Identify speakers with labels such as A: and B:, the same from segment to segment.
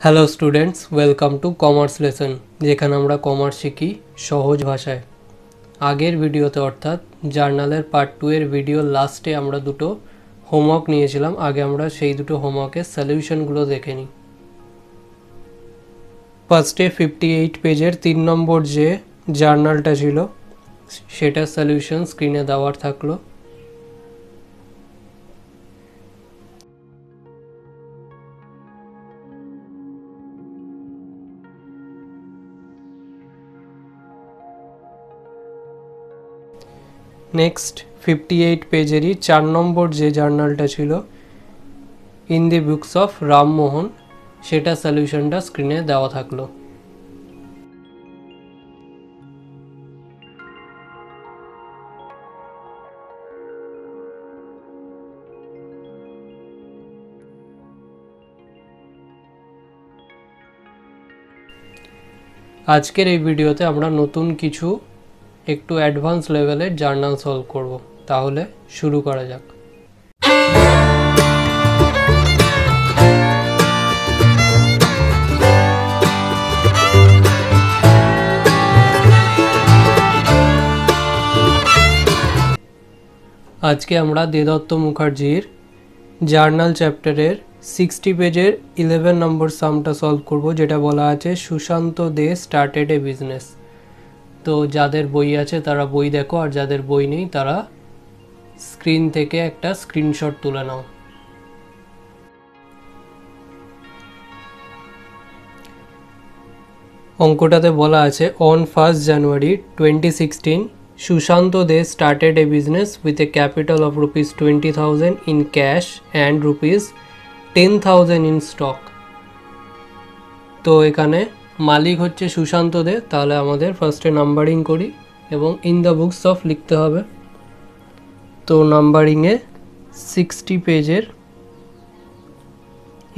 A: Hello students, welcome to commerce lesson, যেখানে আমরা commerce শিখি সহজ ভাষায়। আগের ভিডিওতে অর্থাৎ জার্নালের পার্ট 2 এর ভিডিওর লাস্টে আমরা দুটো হোমওয়ার্ক নিয়েছিলাম। আগে আমরা সেই দুটো হোমওয়ার্কের সলিউশনগুলো দেখে নিই। ফার্স্টে 58 পেজের 3 নম্বর যে জার্নালটা ছিল সেটার সলিউশন স্ক্রিনে দেওয়ার থাকলো। নেক্সট 58 পেজেরই 4 নম্বর যে জার্নালটা ছিল in the books of Rammohan, সেটা সলিউশনটা স্ক্রিনে দেওয়া থাকলো। আজকের এই ভিডিওতে আমরা নতুন কিছু একটু অ্যাডভান্স লেভেলের জার্নাল সলভ করব। তাহলে শুরু করা যাক। আজকে আমরা দেদত্ত মুখার্জির জার্নাল চ্যাপ্টারের 60 পেজের 11 নম্বর সামটা সলভ করব, যেটা বলা আছে Sushanta De started a business. তো যাদের বই আছে তারা বই দেখো, আর যাদের বই নেই তারা স্ক্রিন থেকে একটা স্ক্রিনশট তুলে নাও। অঙ্কটাতে বলা আছে on 1st January 2016 Sushant De started a business with a capital of rupees 20,000 in cash and rupees 10,000 in stock। তো এখানে মালিক হচ্ছে সুশান্ত দে, তাহলে আমাদের ফার্স্টে নাম্বারিং করি এবং ইন দ্য বুকস অফ লিখতে হবে। তো নাম্বারিংয়ে 60 পেজের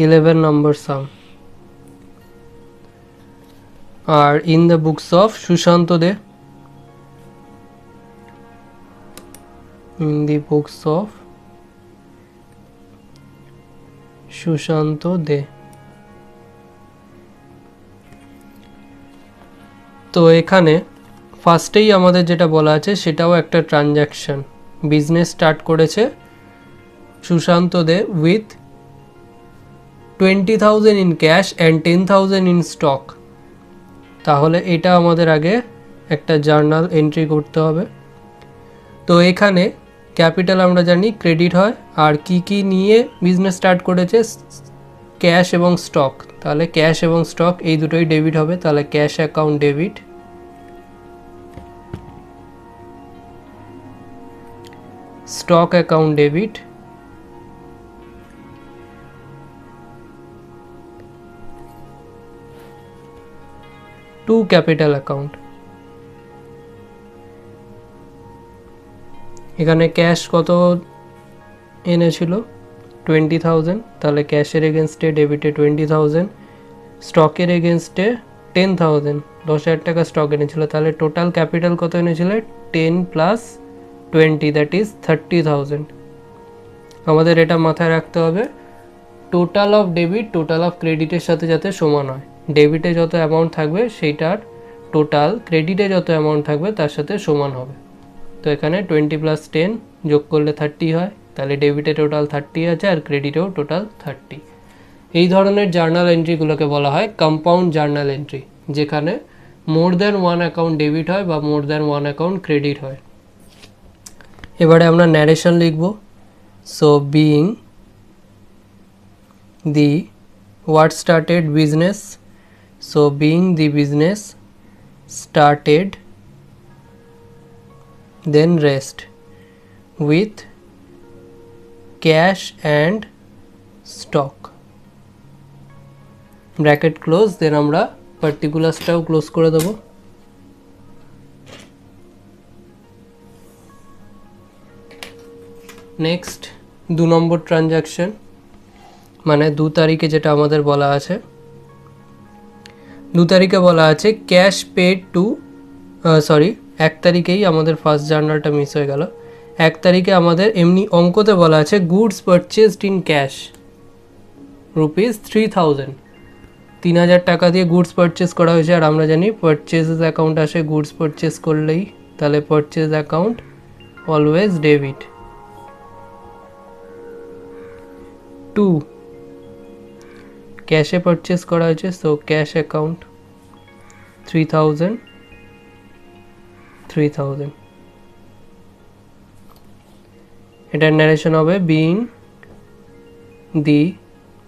A: 11 নম্বর সাম, আর in the books of Sushanta De, in the books of Sushanta De. তো এখানে ফার্স্টেই আমাদের যেটা বলা আছে সেটাও একটা ট্রানজ্যাকশন। বিজনেস স্টার্ট করেছে Sushanta De with 20,000 in cash and 10,000 in stock. তাহলে এটা আমাদের আগে একটা জার্নাল এন্ট্রি করতে হবে। তো এখানে ক্যাপিটাল আমরা জানি ক্রেডিট হয়, আর কি কি নিয়ে বিজনেস স্টার্ট করেছে ক্যাশ এবং স্টক, তাহলে ক্যাশ এবং স্টক এই দুটোই ডেবিট হবে। তাহলে cash account debit, stock account debit, to capital account. এখানে ক্যাশ কত এনেছিল 20,000, তাহলে ক্যাশের এগেনস্টে ডেবিটে 20,000, স্টকের এগেনস্টে 10,000, 10,000 টাকা স্টক এনেছিল, তাহলে টোটাল ক্যাপিটাল কত এনেছিল 10 প্লাস 20, দ্যাট ইজ 30,000। আমাদের এটা মাথায় রাখতে হবে, total of debit total of ক্রেডিটের সাথে যাতে সমান হয়। ডেবিটে যত অ্যামাউন্ট থাকবে সেইটার টোটাল ক্রেডিটে যত অ্যামাউন্ট থাকবে তার সাথে সমান হবে। তো এখানে 20 প্লাস 10 যোগ করলে 30 হয়, তাহলে ডেবিটে টোটাল 30 আছে আর ক্রেডিটেও টোটাল 30। এই ধরনের জার্নাল এন্ট্রিগুলোকে বলা হয় কম্পাউন্ড জার্নাল এন্ট্রি, যেখানে more than one account debit হয় বা more than one account credit হয়। এবারে আমরা ন্যারেশন লিখব। So being the what started business, so being the business started then rest with cash and stock, bracket close, then আমরা পার্টিকুলারসটাও close করে দেব। Next 2 নম্বর transaction, মানে 2 তারিখে যেটা আমাদের বলা আছে, 2 তারিখে বলা আছে ক্যাশ পেড টু 1 তারিখেই আমাদের ফার্স্ট জার্নালটা মিস হয়ে গেল। 1 তারিখে আমাদের এমনি অঙ্কতে বলা আছে goods purchased in cash rupees 3,000, 3000 টাকা দিয়ে গুডস পারচেজ করা হয়েছে, আর আমরা জানি পারচেজেস অ্যাকাউন্ট আসে গুডস পারচেজ করলেই, তাহলে পারচেজ অ্যাকাউন্ট অলওয়েজ ডেবিট। 2 ক্যাশে পারচেজ করা হয়েছে, সো ক্যাশ অ্যাকাউন্ট 3000 3000। এটার ন্যারেশন হবে being the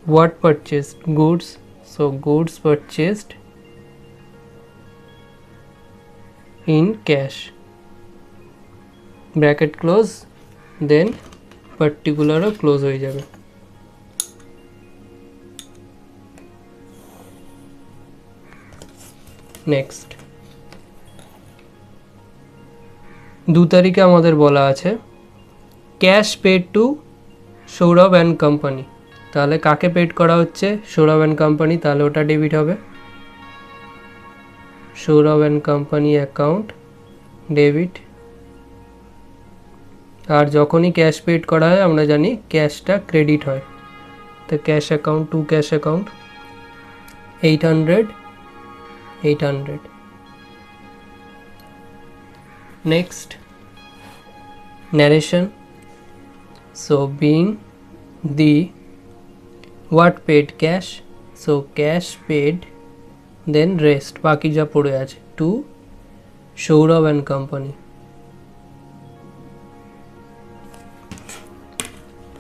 A: what purchased goods, so goods purchased in cash, bracket close, then particular close হয়ে যাবে। নেক্সট 2 তারিখে আমাদের বলা আছে cash paid to Sourav and company, তাহলে কাকে পেড করা হচ্ছে? সৌরভ অ্যান্ড কোম্পানি, তাহলে ওটা ডেবিট হবে। Sourav and company account debit. আর যখনই ক্যাশ পেড করা হয় আমরা জানি ক্যাশটা ক্রেডিট হয়, তো cash account two cash account 800 800। Next narration, so being the what paid cash, so cash paid, then rest বাকি যা পড়ে আছে to Sourav and company,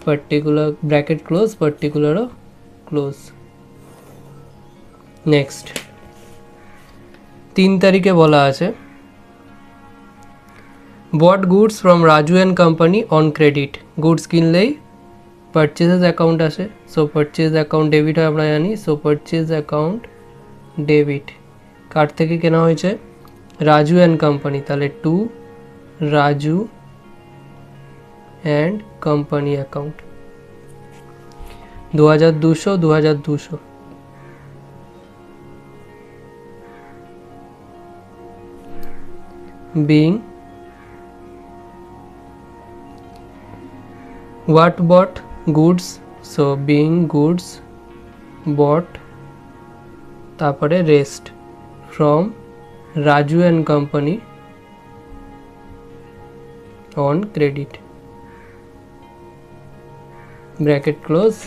A: particular bracket close, particular close। Next 3 তারিখে বলা আছে bought goods from Raju and company on credit, goods কিনলেই purchases account আসে, so purchase account debit হয় আমরা জানি, so purchase account debit। কার থেকে কেনা হয়েছে? রাজু অ্যান্ড কোম্পানি, তাহলে to Raju and company account 2200 2200। being what bought goods, so being goods bought তারপরে rest from Raju and company on credit, bracket close,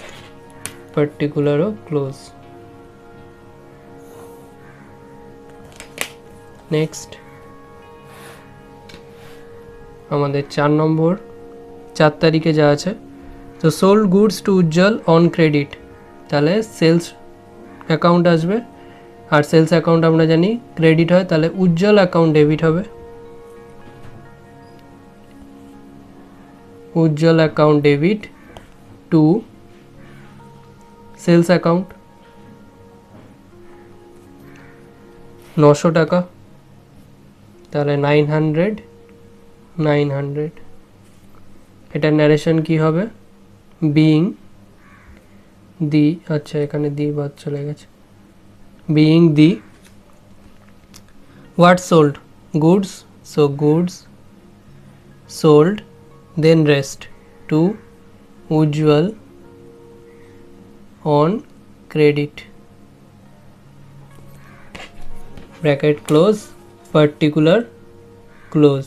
A: particular close। next আমাদের 4 নম্বর 4 তারিখে যা আছে, তো sold goods to Ujjwal on credit, তাহলে sales account আসবে, আর sales account আমরা জানি ক্রেডিট হয়, তাহলে উজ্জ্বল অ্যাকাউন্ট ডেবিট হবে। Ujjwal account debit to sales account 900 টাকা, তাহলে 900 900। এটা ন্যারেশন কি হবে? বিইং দি, আচ্ছা এখানে দি বাদ চলে গেছে, being the what sold goods, so goods sold then rest to Ujjwal on credit, bracket close, particular close.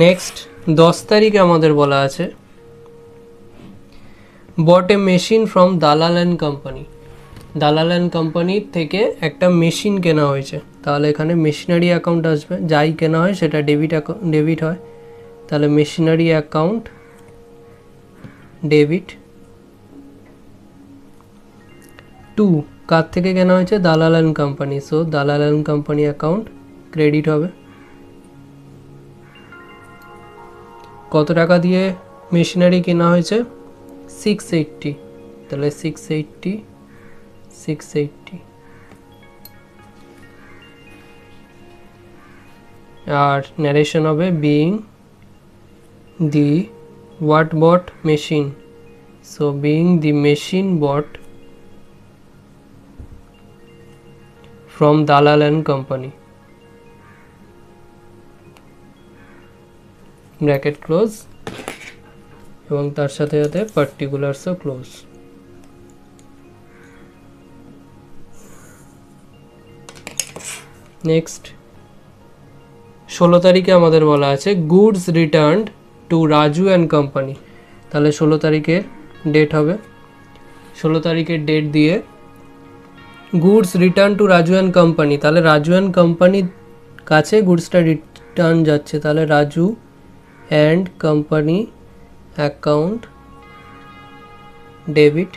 A: Next 10 তারিখে আমাদের বলা আছে bought a machine from Dalal and company, Dalal and কোম্পানির থেকে একটা মেশিন কেনা হয়েছে, তাহলে এখানে মেশিনারি অ্যাকাউন্ট আসবে, যাই কেনা হয় সেটা ডেবিট হয়, তাহলে মেশিনারি অ্যাকাউন্ট ডেবিট। 2 কার থেকে কেনা হয়েছে? দালাল অ্যান্ড কোম্পানি, সো দালাল অ্যান্ড কোম্পানি অ্যাকাউন্ট ক্রেডিট হবে। কত টাকা দিয়ে মেশিনারি কেনা হয়েছে? 680, তাহলে 680 আর ন্যারেশন হবে being the what bought machine, so being the machine bought from Dalal and company, bracket close এবং তার সাথে সাথে পার্টিকুলারসও ক্লোজ। নেক্সট 16 তারিখে আমাদের বলা আছে goods returned to Raju and company, তাহলে 16 তারিখের ডেট হবে। 16 তারিখের ডেট দিয়ে goods return to Raju and company, তাহলে রাজু অ্যান্ড কোম্পানির কাছে গুডসটা রিটার্ন যাচ্ছে, তাহলে Raju and company account debit.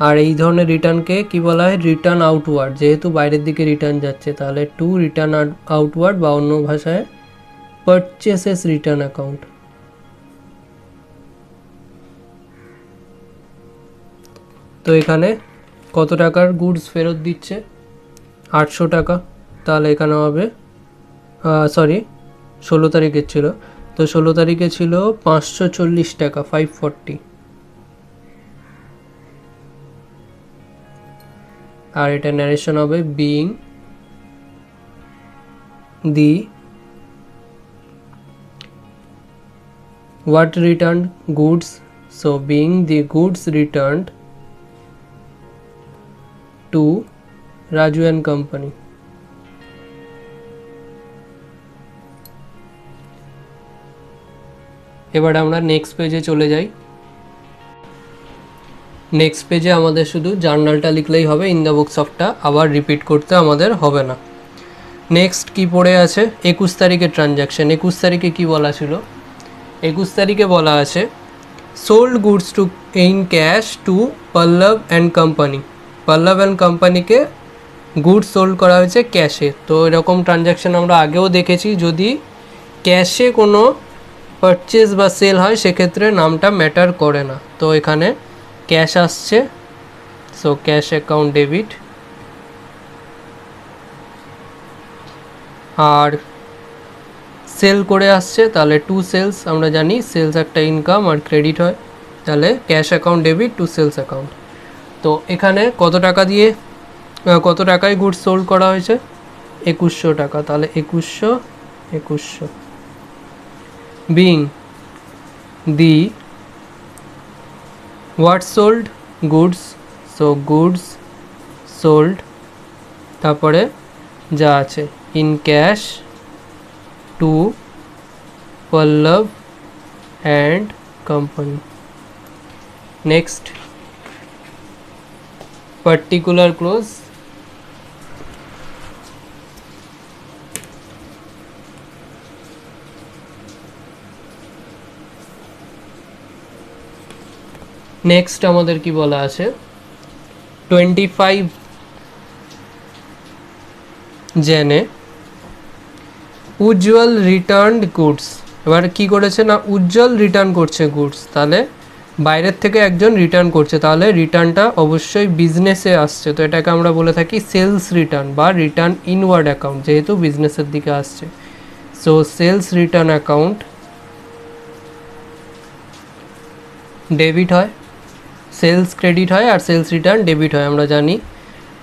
A: আর এই ধরনের রিটার্নকে কি বলা হয়, রিটার্ন আউটওয়ার্ড, যেহেতু বাইরের দিকে রিটার্ন যাচ্ছে তাহলে টু রিটার্ন আউটওয়ার্ড, বা অন্য ভাষায় পারচেসেস রিটার্ন অ্যাকাউন্ট। তো এখানে কত টাকার গুডস ফেরত দিচ্ছে, 800 টাকা, তাহলে এখানে হবে 16 তারিখের ছিল, তো 16 তারিখে ছিল 540 টাকা 540। আর এটা ন্যারেশন হবে being the what returned goods, so being the goods returned to Raju and company। এবারে আমরা নেক্সট পেজে চলে যাই। নেক্সট পেজে আমাদের শুধু জার্নালটা লিখলেই হবে, ইন দ্য বুকস অফটা আবার রিপিট করতে আমাদের হবে না। নেক্সট কি পড়ে আছে, 21 তারিখের ট্রানজ্যাকশন। 21 তারিখে কি বলা ছিল, 21 তারিখে বলা আছে sold goods to in cash to Pallab and company. Pallab and কোম্পানিকে গুডস সোল্ড করা হয়েছে ক্যাশে। তো এরকম ট্রানজ্যাকশন আমরা আগেও দেখেছি, যদি ক্যাশে কোনো পারচেজ বা সেল হয় সেক্ষেত্রে নামটা ম্যাটার করে না। তো এখানে ক্যাশ আসছে, সো ক্যাশ অ্যাকাউন্ট ডেবিট। আর সেল করে আসছে, তাহলে টু সেলস, আমরা জানি সেলস একটা ইনকাম আর ক্রেডিট হয়, তাহলে cash account debit to sales account. তো এখানে কত টাকা দিয়ে কত টাকায় গুডস সোল্ড করা হয়েছে, 2100 টাকা, তাহলে 2100 being the what sold goods, so goods sold, তারপরে যা আছে in cash to Pallab and company. Next particular close. Next আমাদের কি বলা আছে, 25 জেনে উজ্জ্বল রিটার্নড গুডস। এবার কি করেছে না, উজ্জ্বল রিটার্ন করছে গুডস, তাহলে বাইরের থেকে একজন রিটার্ন করছে, তাহলে রিটার্নটা অবশ্যই বিজনেসে আসছে। তো এটাকে আমরা বলে থাকি সেলস রিটার্ন বা রিটার্ন ইনওয়ার্ড অ্যাকাউন্ট, যেহেতু বিজনেসের দিকে আসছে। So sales return account debit হয়, সেলস ক্রেডিট হয় আর সেলস রিটার্ন ডেবিট হয় আমরা জানি।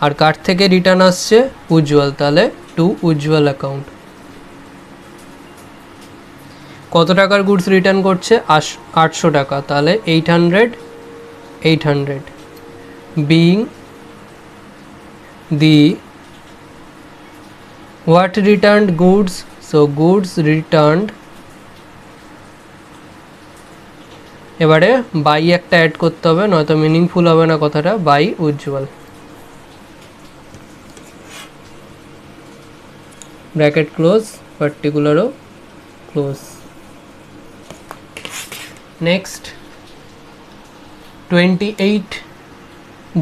A: আর কার থেকে রিটার্ন আসছে, উজ্জ্বল, তাহলে টু উজ্জ্বল অ্যাকাউন্ট। কত টাকার গুডস রিটার্ন করছে, 800 টাকা, তাহলে 800 being the what returned goods, so goods returned, এবারে বাই একটা অ্যাড করতে হবে, নয়তো মিনিংফুল হবে না কথাটা, বাই উজ্জ্বল, ব্র্যাকেট ক্লোজ, পার্টিকুলারও ক্লোজ। নেক্সট 28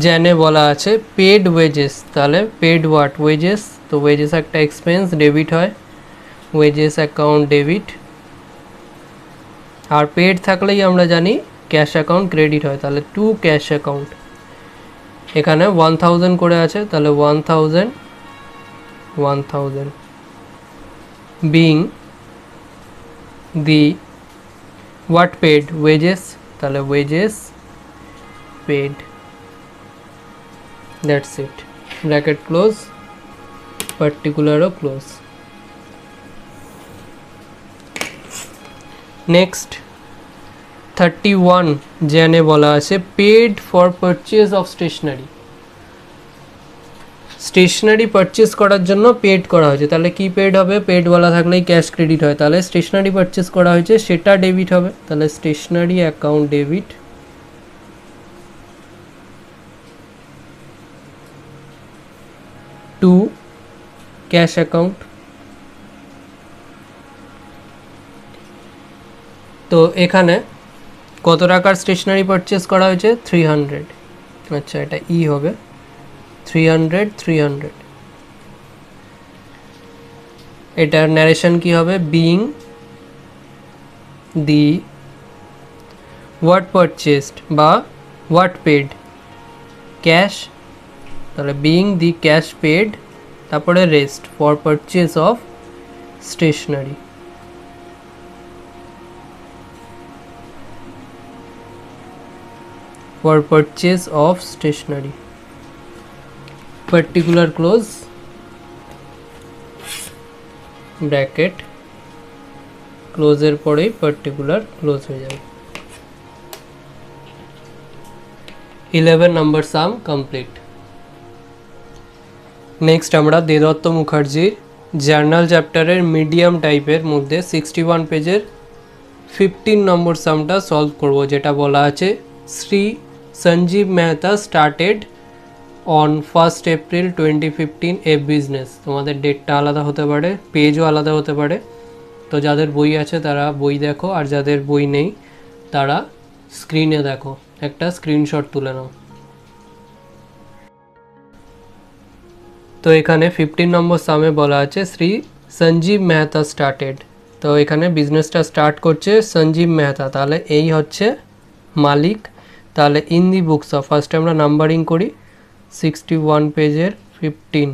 A: জেনে বলা আছে পেড ওয়েজেস, তাহলে পেড হোয়াট, ওয়েজেস, তো ওয়েজেস একটা এক্সপেন্স, ডেবিট হয়, ওয়েজেস অ্যাকাউন্ট ডেবিট। আর পেড থাকলেই আমরা জানি ক্যাশ অ্যাকাউন্ট ক্রেডিট হয়, তাহলে টু ক্যাশ অ্যাকাউন্ট। এখানে 1000 করে আছে, তাহলে 1000 being the what paid, wages, তাহলে wages paid, that's it, bracket close, পার্টিকুলারও ক্লোজ। নেক্সট 31 জেনে বলা আছে paid for purchase of stationery. Stationery purchase করার জন্য পেড করা হয়েছে, তাহলে কি পেড হবে? পেড বলা থাকলেই ক্যাশ ক্রেডিট হয়, তাহলে স্টেশনারি পারচেজ করা হয়েছে সেটা ডেবিট হবে, তাহলে stationery account debit. To cash account, তো এখানে কত টাকার স্টেশনারি পারচেজ করা হয়েছে? 300। আচ্ছা, এটা ই হবে 300। এটার ন্যারেশন কি হবে? বিং দি হোয়াট পারচেসড বা হোয়াট পেড ক্যাশ, তাহলে বিং দি ক্যাশ পেড, তারপরে rest for purchase of stationery. for purchase of stationery, particular close bracket, close এর পরেই particular close হয়ে যাবে। 11 number sum complete। নেক্সট আমরা দেদত্ত মুখার্জির জার্নাল চ্যাপ্টারের মিডিয়াম টাইপের মধ্যে 61 পেজের 15 নম্বর সামটা সলভ করব, যেটা বলা আছে Shri Sanjeev Mehta started on 1st April 2015 a business. তোমাদের ডেটটা আলাদা হতে পারে, পেজও আলাদা হতে পারে, তো যাদের বই আছে তারা বই দেখো, আর যাদের বই নেই তারা স্ক্রিনে দেখো, একটা স্ক্রিনশট তুলে নাও। তো এখানে 15 নম্বর সামে বলা আছে শ্রী সঞ্জীব মেহতা স্টার্টেড, তো এখানে বিজনেসটা স্টার্ট করছে সঞ্জীব মেহতা, তাহলে এই হচ্ছে মালিক। তাহলে ইন দি বুকস অফ, ফার্স্টে আমরা নাম্বারিং করি 61 পেজের 15,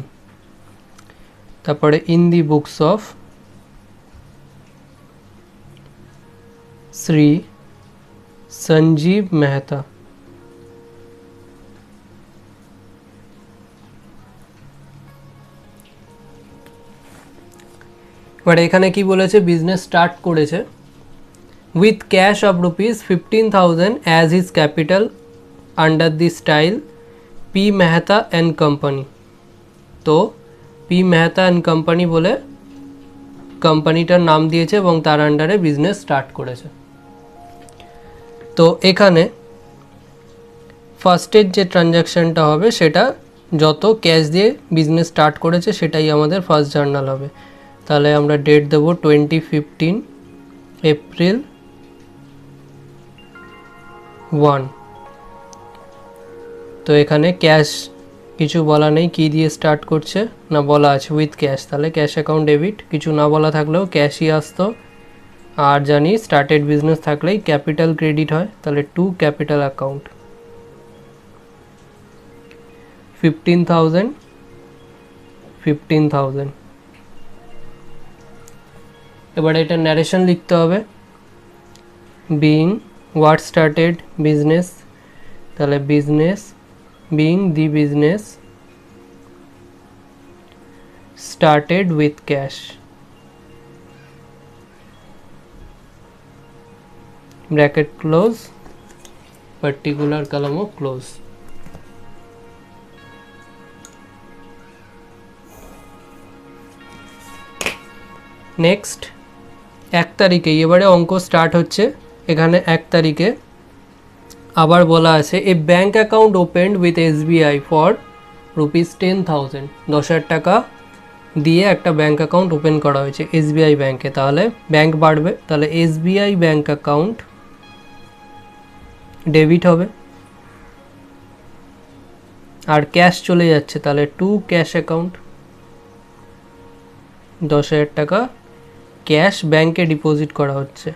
A: তারপরে in the books of Shri Sanjeev Mehta, এবার এখানে কি বলেছে? বিজনেস স্টার্ট করেছে with cash of rupees 15,000 as his capital under the style P Mehta and Company। তো P Mehta and Company বলে কোম্পানিটার নাম দিয়েছে এবং তার আন্ডারে বিজনেস স্টার্ট করেছে। তো এখানে ফার্স্টের যে ট্রানজ্যাকশনটা হবে সেটা যত ক্যাশ দিয়ে বিজনেস স্টার্ট করেছে সেটাই আমাদের ফার্স্ট জার্নাল হবে। তাহলে আমরা ডেট দেব 2015 এপ্রিল 1। তো এখানে ক্যাশ কিছু বলা নেই, কি দিয়ে স্টার্ট করছে না বলা আছে উইথ ক্যাশ, তাহলে ক্যাশ অ্যাকাউন্ট ডেবিট, কিছু না বলা থাকলেও ক্যাশই আসতো। আর জানি স্টার্টেড বিজনেস থাকলেই ক্যাপিটাল ক্রেডিট হয়, তাহলে টু ক্যাপিটাল অ্যাকাউন্ট 15,000। এবার এটা ন্যারেশন লিখতে হবে, বিং হোয়াট স্টার্টেড বিজনেস, তাহলে business being the business started with cash, bracket close, particular কলমও ক্লোজ। নেক্সট 1 তারিখে এবারে অঙ্ক স্টার্ট হচ্ছে। এখানে 1 তারিখে আবার বলা আছে a bank account opened with SBI for rupees 10,000, 10,000 টাকা দিয়ে একটা ব্যাঙ্ক অ্যাকাউন্ট ওপেন করা হয়েছে SBI ব্যাঙ্কে, তাহলে ব্যাঙ্ক বাড়বে, তাহলে SBI ব্যাঙ্ক অ্যাকাউন্ট ডেবিট হবে, আর ক্যাশ চলে যাচ্ছে, তাহলে টু ক্যাশ অ্যাকাউন্ট, 10,000 টাকা ক্যাশ ব্যাঙ্কে ডিপোজিট করা হচ্ছে,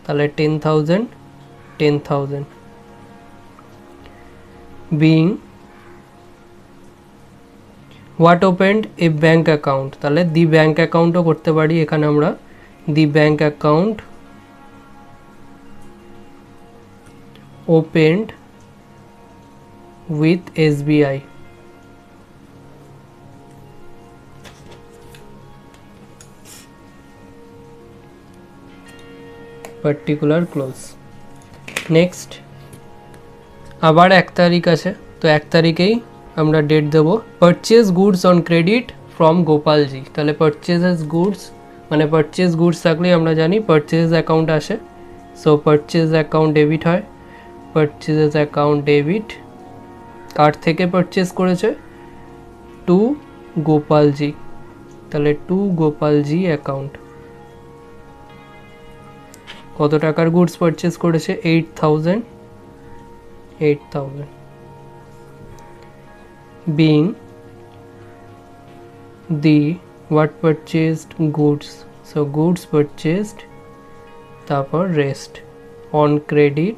A: তাহলে 10,000 being what opened a bank account, তাহলে দি ব্যাঙ্ক অ্যাকাউন্টও করতে পারি, এখানে আমরা the bank account opened with SBI, particular close. Next আবার 1 তারিখ আছে, তো 1 তারিখেই আমরা ডেট দেব purchase goods on credit from Gopalji. তাহলে পারচেজেস গুডস মানে পারচেজ গুডস থাকলেই আমরা জানি পারচেজ অ্যাকাউন্ট আসে। সো পারচেজ অ্যাকাউন্ট ডেবিট হয়, পারচেজেস অ্যাকাউন্ট ডেবিট কার থেকে পারচেজ করেছে, টু গোপালজি। তাহলে টু গোপালজি অ্যাকাউন্ট। কত টাকার গুডস পারচেজ করেছে, 8,000। being the what purchased goods, so goods purchased তারপর rest on credit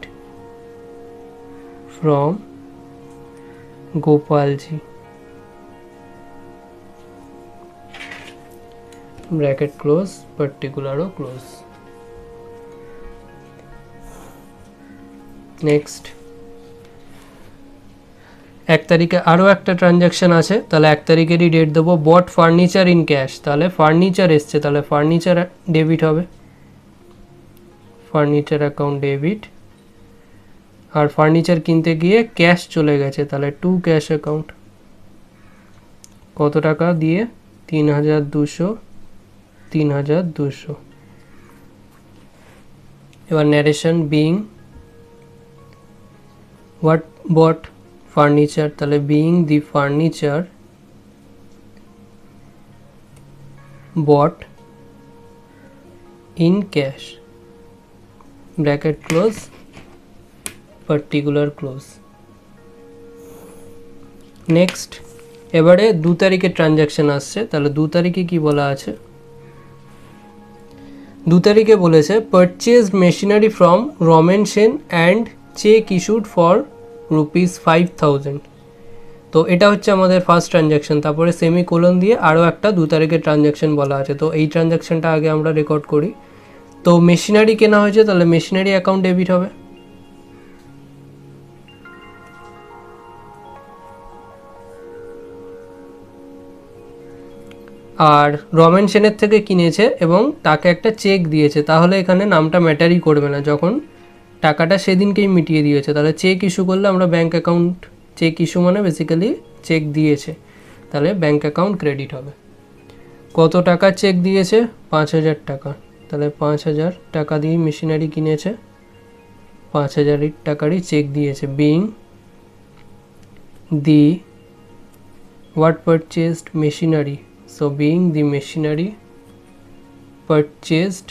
A: from Gopalji, bracket close, particular O close. Next 1 তারিখে আরও একটা ট্রানজ্যাকশন আছে, তাহলে 1 তারিখেরই ডেট দেবো। বট ফার্নিচার ইন ক্যাশ, তাহলে ফার্নিচার এসছে, তাহলে ফার্নিচার ডেবিট হবে, ফার্নিচার অ্যাকাউন্ট ডেবিট। আর ফার্নিচার কিনতে গিয়ে ক্যাশ চলে গেছে, তাহলে টু ক্যাশ অ্যাকাউন্ট। কত টাকা দিয়ে, 3,200। এবার narration being what bought furniture, তাহলে being the furniture bought in cash, bracket close, particular close. Next এবারে 2 তারিখের ট্রানজ্যাকশন আসছে, তাহলে 2 তারিখে কি বলা আছে, 2 তারিখে বলেছে purchased machinery from Ramen Sen and cheque issued for ₹5,000। তো এটা হচ্ছে আমাদের ফার্স্ট ট্রানজ্যাকশন। তারপরে সেমিকোলন দিয়ে আরও একটা 2 তারিখের ট্রানজ্যাকশন বলা আছে, তো এই ট্রানজ্যাকশনটা আগে আমরা রেকর্ড করি। তো মেশিনারি কেনা হয়েছে, তাহলে মেশিনারি অ্যাকাউন্ট ডেবিট হবে। আর রমেন সেনের থেকে কিনেছে এবং তাকে একটা চেক দিয়েছে, তাহলে এখানে নামটা ম্যাটারই করবে না, যখন টাকাটা সেদিনকেই মিটিয়ে দিয়েছে। তাহলে চেক ইস্যু করলে আমরা ব্যাঙ্ক অ্যাকাউন্ট, চেক ইস্যু মানে বেসিক্যালি চেক দিয়েছে, তাহলে ব্যাঙ্ক অ্যাকাউন্ট ক্রেডিট হবে। কত টাকা চেক দিয়েছে, 5,000 টাকা, তাহলে 5,000 টাকা দিয়ে মেশিনারি কিনেছে, 5,000 টাকারই চেক দিয়েছে। Being the what purchased machinery, so being the machinery purchased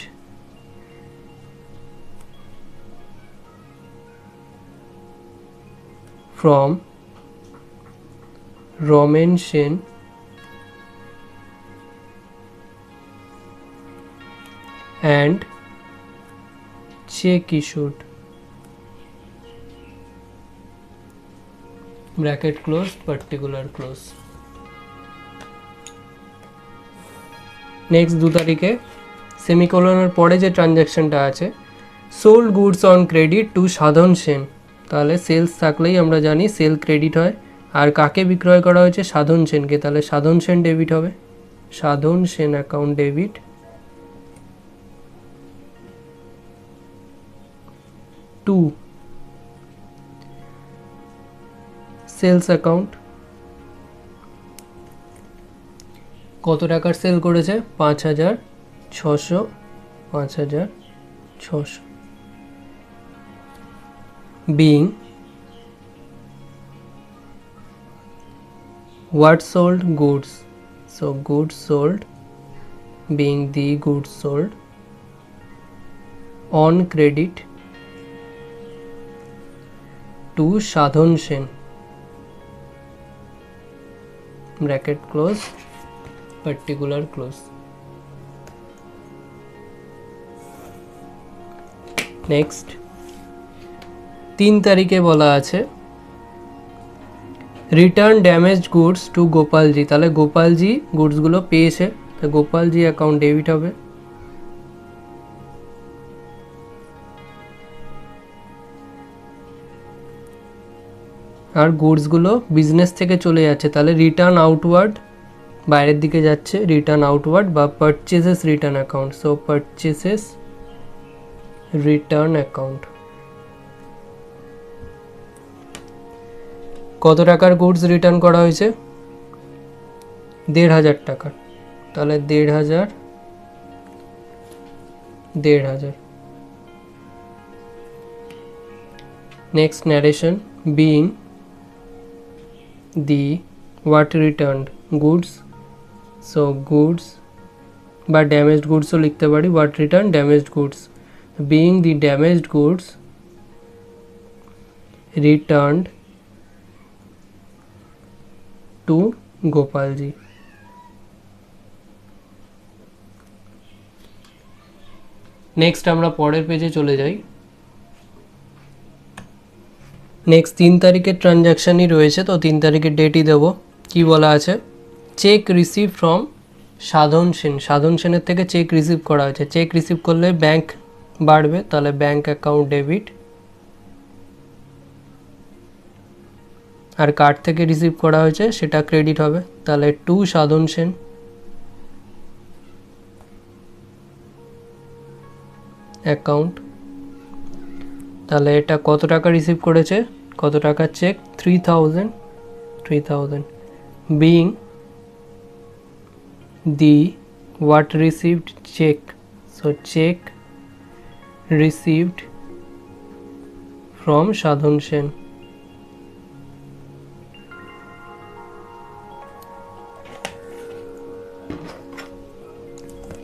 A: from Roman Sen and check issued, bracket close, particular close. Next 2 তারিখে সেমিকোলনের পরে যে ট্রানজ্যাকশনটা আছে, sold goods on credit to Sadhan Sen, তাহলে সেলস থাকলেই আমরা জানি সেল ক্রেডিট হয়। আর কাকে বিক্রয় করা হয়েছে, সাধন সেনকে, তাহলে সাধন সেন ডেবিট হবে, Sadhan Sen account debit. To sales account, কত টাকার সেল করেছে, 5,600, 5,600। being what sold goods, so goods sold, being the goods sold on credit to Sadhan Sen, bracket close, particular close. Next 3 তারিখে বলা আছে return damaged goods to Gopalji, তাহলে গোপালজি গুডসগুলো পেয়েছে, তো গোপালজি অ্যাকাউন্ট ডেবিট হবে। আর গুডসগুলো বিজনেস থেকে চলে যাচ্ছে, তাহলে রিটার্ন আউটওয়ার্ড, বাইরের দিকে যাচ্ছে, রিটার্ন আউটওয়ার্ড বা purchases return account, so purchases return account. কত টাকার গুডস রিটার্ন করা হয়েছে? 1,500 টাকার, তাহলে 1,500। Next narration, being the what returned goods, so goods বা damaged goods ও লিখতে পারি, what returned damaged goods, being the damaged goods returned to Gopalji। Next আমরা পরের পেজে চলে যাই। নেক্সট 3 তারিখের ট্রানজ্যাকশানই রয়েছে, তো 3 তারিখের ডেটই দেবো। কি বলা আছে? Check receive from Sadhan Sen. সাধন সেনের থেকে চেক রিসিভ করা হয়েছে। চেক রিসিভ করলে ব্যাংক বাড়বে, তাহলে ব্যাংক অ্যাকাউন্ট ডেবিট। আর কার্ড থেকে রিসিভ করা হয়েছে সেটা ক্রেডিট হবে, তাহলে টু সাধন সেন। অ্যাকাউন্ট, তাহলে এটা কত টাকা রিসিভ করেছে, কত টাকার cheque? 3,000। Being the what received check, so check received from Sadhan Sen.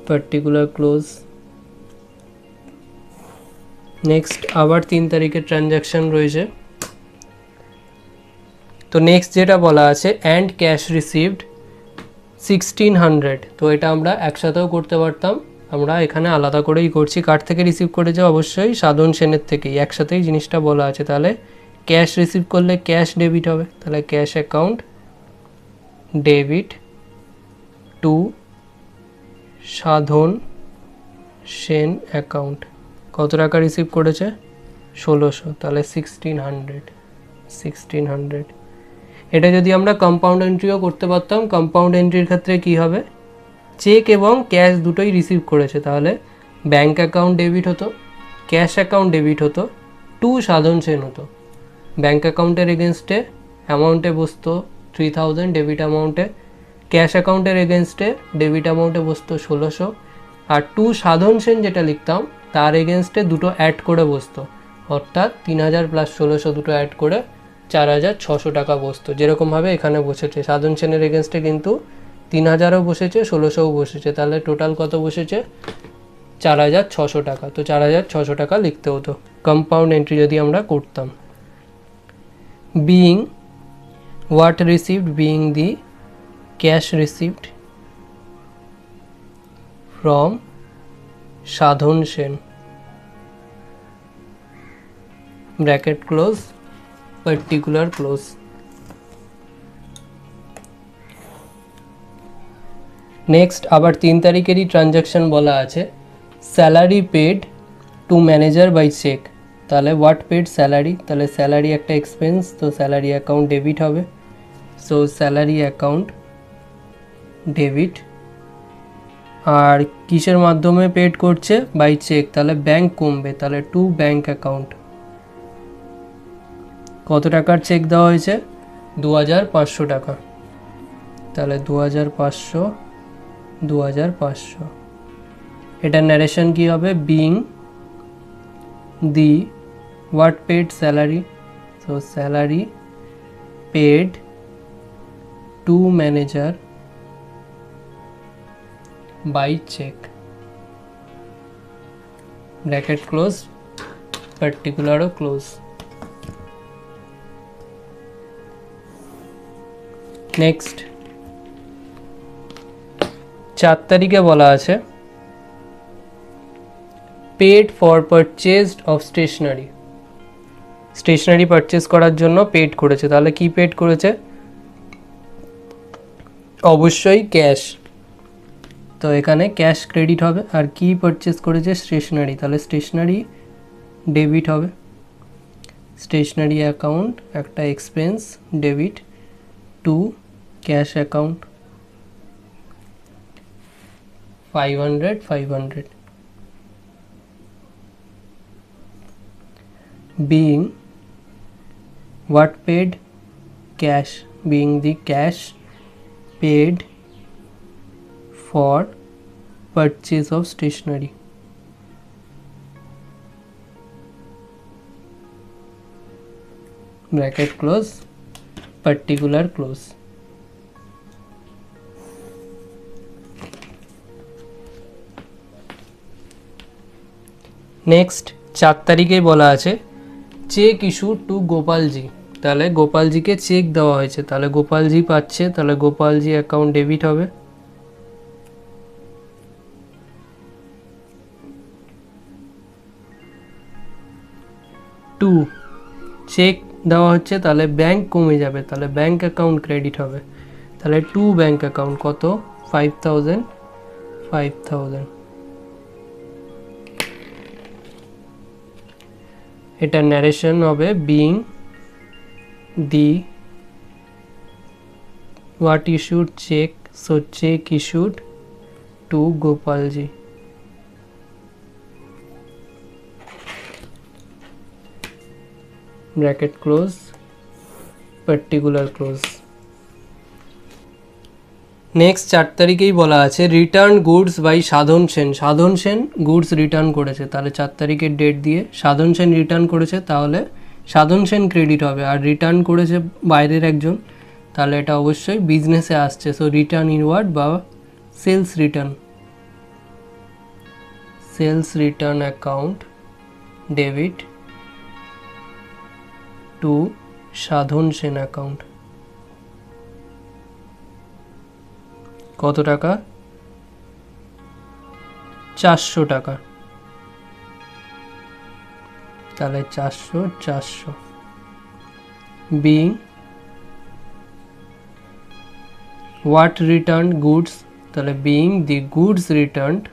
A: Particular close. Next আবার 3 তারিখের ট্রানজ্যাকশন রয়েছে। তো নেক্সট যেটা বলা আছে অ্যান্ড ক্যাশ রিসিভড 1,600, তো এটা আমরা একসাথেও করতে পারতাম, আমরা এখানে আলাদা করেই করছি। কার্ড থেকে রিসিভ করেছে অবশ্যই সাধন সেনের থেকেই, একসাথেই জিনিসটা বলা আছে। তাহলে ক্যাশ রিসিভ করলে ক্যাশ ডেবিট হবে, তাহলে cash account debit to Sadhan Sen account. কত টাকা রিসিভ করেছে? 1,600, তাহলে 1,600। এটা যদি আমরা কম্পাউন্ড এন্ট্রিও করতে পারতাম, কম্পাউন্ড এন্ট্রির ক্ষেত্রে কি হবে? চেক এবং ক্যাশ দুটোই রিসিভ করেছে, তাহলে ব্যাংক অ্যাকাউন্ট ডেবিট হতো, ক্যাশ অ্যাকাউন্ট ডেবিট হতো, টু সাধন সেন হতো। ব্যাংক অ্যাকাউন্টের এগেনস্টে অ্যামাউন্টে বসতো 3,000 ডেবিট অ্যামাউন্টে, ক্যাশ অ্যাকাউন্টের এগেনস্টে ডেবিট অ্যামাউন্টে বসতো 1,600, আর টু সাধন সেন যেটা লিখতাম তার এগেনস্টে দুটো অ্যাড করে বসতো, অর্থাৎ 3,000 প্লাস 1,600 দুটো অ্যাড করে 4,600 টাকা বসতো। যেরকমভাবে এখানে বসেছে সাধন সেনের এগেনস্টে কিন্তু 3,000ও বসেছে, 1,600ও বসেছে, তাহলে টোটাল কত বসেছে? 4,600 টাকা। তো 4,600 টাকা লিখতে হতো কম্পাউন্ড এন্ট্রি যদি আমরা করতাম। Being what received, being the cash received from Sadhan Sen, bracket close, particular close. Next আবার 3 তারিখেরই ট্রানজ্যাকশন বলা আছে salary paid to manager by cheque. তাহলে হোয়াট পেড? স্যালারি, তাহলে স্যালারি একটা এক্সপেন্স, তো স্যালারি অ্যাকাউন্ট ডেবিট হবে, সো স্যালারি অ্যাকাউন্ট ডেবিট। আর কিসের মাধ্যমে পেড করছে? বাই চেক, তাহলে ব্যাংক কমবে, তাহলে টু ব্যাংক অ্যাকাউন্ট। কত টাকার চেক দেওয়া হয়েছে? 2,500 টাকা, তাহলে 2,500। এটার ন্যারেশন কি হবে? Being the what paid? Salary, so salary paid to manager by cheque, bracket close, পার্টিকুলারও ক্লোজ। নেক্সট 4 তারিখে বলা আছে paid for purchased of stationery. Stationery purchase করার জন্য পেড করেছে, তাহলে কি পেড করেছে? অবশ্যই ক্যাশ, তো এখানে ক্যাশ ক্রেডিট হবে। আর কি পারচেজ করেছে? স্টেশনারি, তাহলে স্টেশনারি ডেবিট হবে। স্টেশনারি অ্যাকাউন্ট একটা expense, debit to cash account 500। Being what paid? cash, being the cash paid for purchase of stationery. Bracket close, particular close. Next 4 তারিখে বলা আছে চেক ইস্যু টু গোপালজি। তাহলে গোপালজিকে check দেওয়া হয়েছে, তাহলে গোপালজি পাচ্ছে, তাহলে গোপালজি অ্যাকাউন্ট ডেবিট হবে। 2 চেক দেওয়া হচ্ছে, তাহলে ব্যাংক কমে যাবে, তাহলে ব্যাংক অ্যাকাউন্ট ক্রেডিট হবে। তাহলে 2 ব্যাংক অ্যাকাউন্ট কত 5000 5000। এটা ন্যারেশন হবে being the what issued check, so check issued to Gopalji. Bracket close, particular close. Next 4 তারিখেই বলা আছে return goods by Sadhan Sen. Sadhan Sen goods return করেছে, তাহলে 4 তারিখের ডেট দিয়ে সাধন সেন রিটার্ন করেছে, তাহলে সাধন সেন ক্রেডিট হবে। আর রিটার্ন করেছে বাইরের একজন, তাহলে এটা অবশ্যই বিজনেসে আসছে, সো রিটার্ন ইনওয়ার্ড বা sales return account debit to Sadhan Sen account. কত টাকা 400 টাকা, তাহলে 400 being what returned goods, তাহলে being the goods returned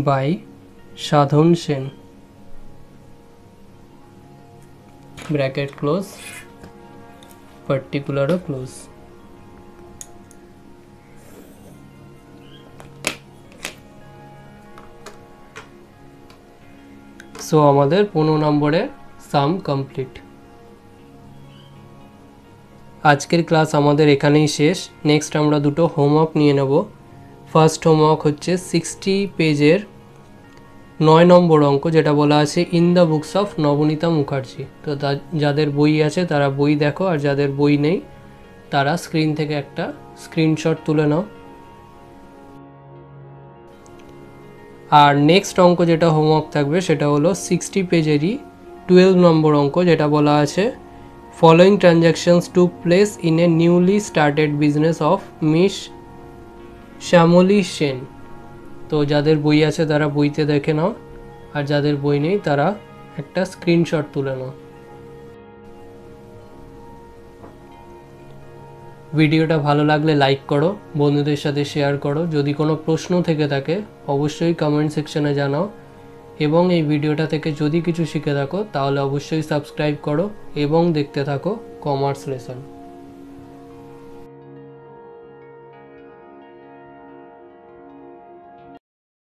A: by Sadhan Sen. Bracket close, পার্টিকুলারও ক্লোজ। সো আমাদের 15 নম্বরের সাম কমপ্লিট। আজকের ক্লাস আমাদের এখানেই শেষ। নেক্সট আমরা দুটো হোমওয়ার্ক নিয়ে নেব। ফার্স্ট হোমওয়ার্ক হচ্ছে 60 পেজের 9 নম্বর অঙ্ক, যেটা বলা আছে in the books of Nabanita Mukherjee. তো যাদের বই আছে তারা বই দেখো, আর যাদের বই নেই তারা স্ক্রিন থেকে একটা স্ক্রিনশট তুলে নাও। আর নেক্সট অঙ্ক যেটা হোমওয়ার্ক থাকবে সেটা হলো 60 পেজেরই 12 নম্বর অঙ্ক, যেটা বলা আছে following transactions took place in a newly started business of miss Shyamali Sen. তো যাদের বই আছে তারা বইতে দেখে নাও, আর যাদের বই নেই তারা একটা স্ক্রিনশট তুলে নাও। ভিডিওটা ভালো লাগলে লাইক করো, বন্ধুদের সাথে শেয়ার করো। যদি কোনো প্রশ্ন থেকে থাকে অবশ্যই কমেন্ট সেকশনে জানাও, এবং এই ভিডিওটা থেকে যদি কিছু শিখে থাকো তাহলে অবশ্যই সাবস্ক্রাইব করো এবং দেখতে থাকো কমার্স লেসন।